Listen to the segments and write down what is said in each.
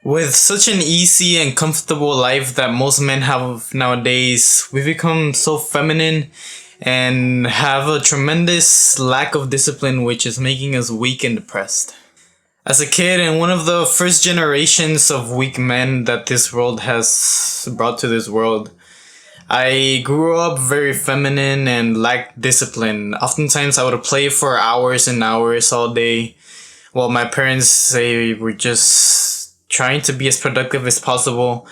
With such an easy and comfortable life that most men have nowadays, we become so feminine and have a tremendous lack of discipline, which is making us weak and depressed. As a kid and one of the first generations of weak men that this world has brought to this world, I grew up very feminine and lacked discipline. Oftentimes I would play for hours and hours all day while my parents say we're just trying to be as productive as possible.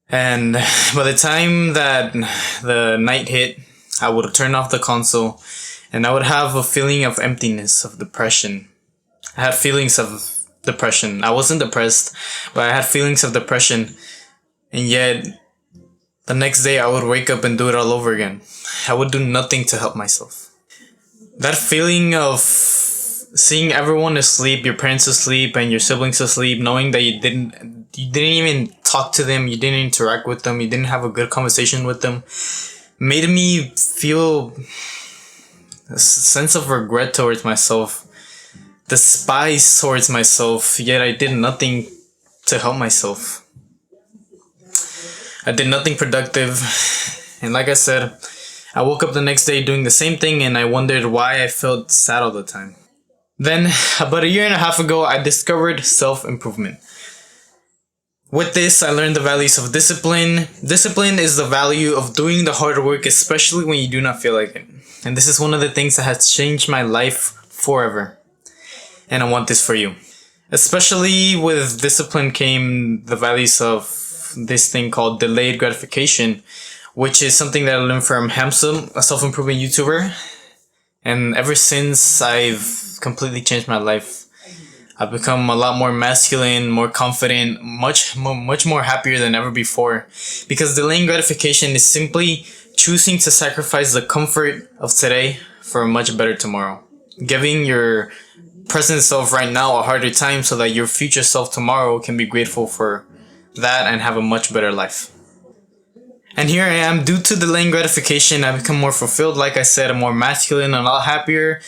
And by the time that the night hit, I would turn off the console and I would have a feeling of emptiness, of depression. I had feelings of depression. I wasn't depressed, but I had feelings of depression. And yet, the next day I would wake up and do it all over again. I would do nothing to help myself. That feeling of seeing everyone asleep, your parents asleep and your siblings asleep, knowing that you didn't even talk to them, you didn't interact with them, you didn't have a good conversation with them, made me feel a sense of regret towards myself, despise towards myself, yet I did nothing to help myself. I did nothing productive, and like I said, I woke up the next day doing the same thing and I wondered why I felt sad all the time. Then, about a year and a half ago, I discovered self-improvement. With this, I learned the values of discipline. Discipline is the value of doing the hard work, especially when you do not feel like it. And this is one of the things that has changed my life forever. And I want this for you. Especially with discipline came the values of this thing called delayed gratification, which is something that I learned from Hamza, a self-improvement YouTuber. And ever since, I've completely changed my life. I've become a lot more masculine, more confident, much more happier than ever before. Because delaying gratification is simply choosing to sacrifice the comfort of today for a much better tomorrow. Giving your present self right now a harder time so that your future self tomorrow can be grateful for that and have a much better life. And here I am, due to delaying gratification, I've become more fulfilled. Like I said, I'm more masculine and a lot happier.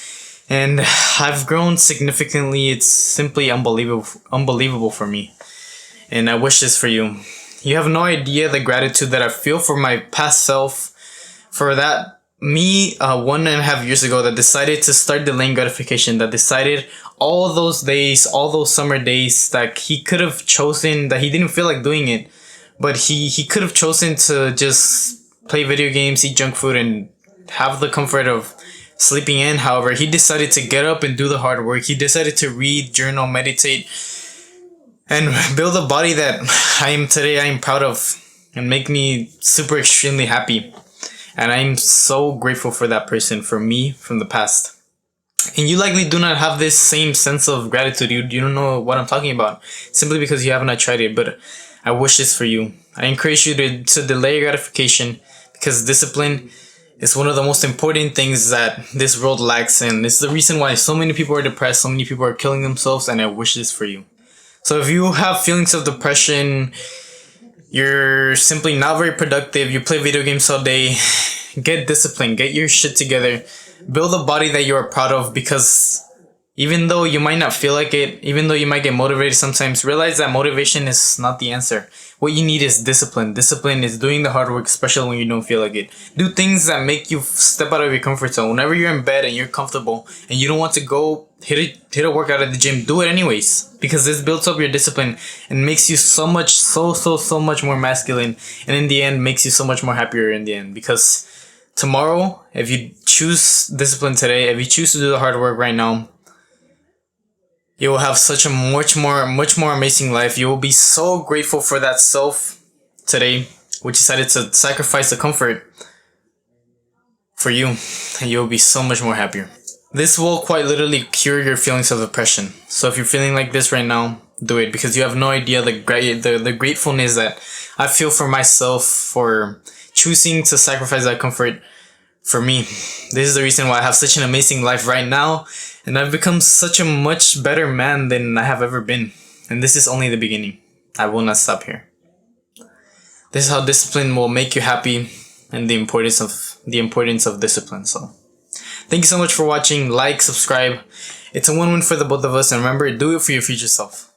And I've grown significantly. It's simply unbelievable for me. And I wish this for you. You have no idea the gratitude that I feel for my past self. For that, me 1.5 years ago that decided to start delaying gratification. That decided all those days, all those summer days that he could have chosen, that he didn't feel like doing it. But he could have chosen to just play video games, eat junk food, and have the comfort of sleeping in. However, he decided to get up and do the hard work. He decided to read, journal, meditate, and build a body that I am today, I am proud of, and make me super extremely happy. And I'm so grateful for that person, for me, from the past. And you likely do not have this same sense of gratitude. You don't know what I'm talking about, simply because you haven't tried it. But I wish this for you. I encourage you to delay gratification, because discipline is one of the most important things that this world lacks, and it's the reason why so many people are depressed, so many people are killing themselves, and I wish this for you. So if you have feelings of depression, you're simply not very productive, you play video games all day, get disciplined, get your shit together, build a body that you are proud of, because even though you might not feel like it, even though you might get motivated sometimes, realize that motivation is not the answer. What you need is discipline. Discipline is doing the hard work, especially when you don't feel like it. Do things that make you step out of your comfort zone. Whenever you're in bed and you're comfortable and you don't want to go hit a workout at the gym, do it anyways. Because this builds up your discipline and makes you so much more masculine. And in the end, makes you so much more happier in the end. Because tomorrow, if you choose discipline today, if you choose to do the hard work right now, you will have such a much more amazing life. You will be so grateful for that self today, which decided to sacrifice the comfort for you, and you will be so much more happier. This will quite literally cure your feelings of depression. So if you're feeling like this right now, do it, because you have no idea the gratefulness that I feel for myself for choosing to sacrifice that comfort for me. This is the reason why I have such an amazing life right now. And I've become such a much better man than I have ever been. And this is only the beginning. I will not stop here. This is how discipline will make you happy, and the importance of discipline. So thank you so much for watching. Like, subscribe. It's a win-win for the both of us. And remember, do it for your future self.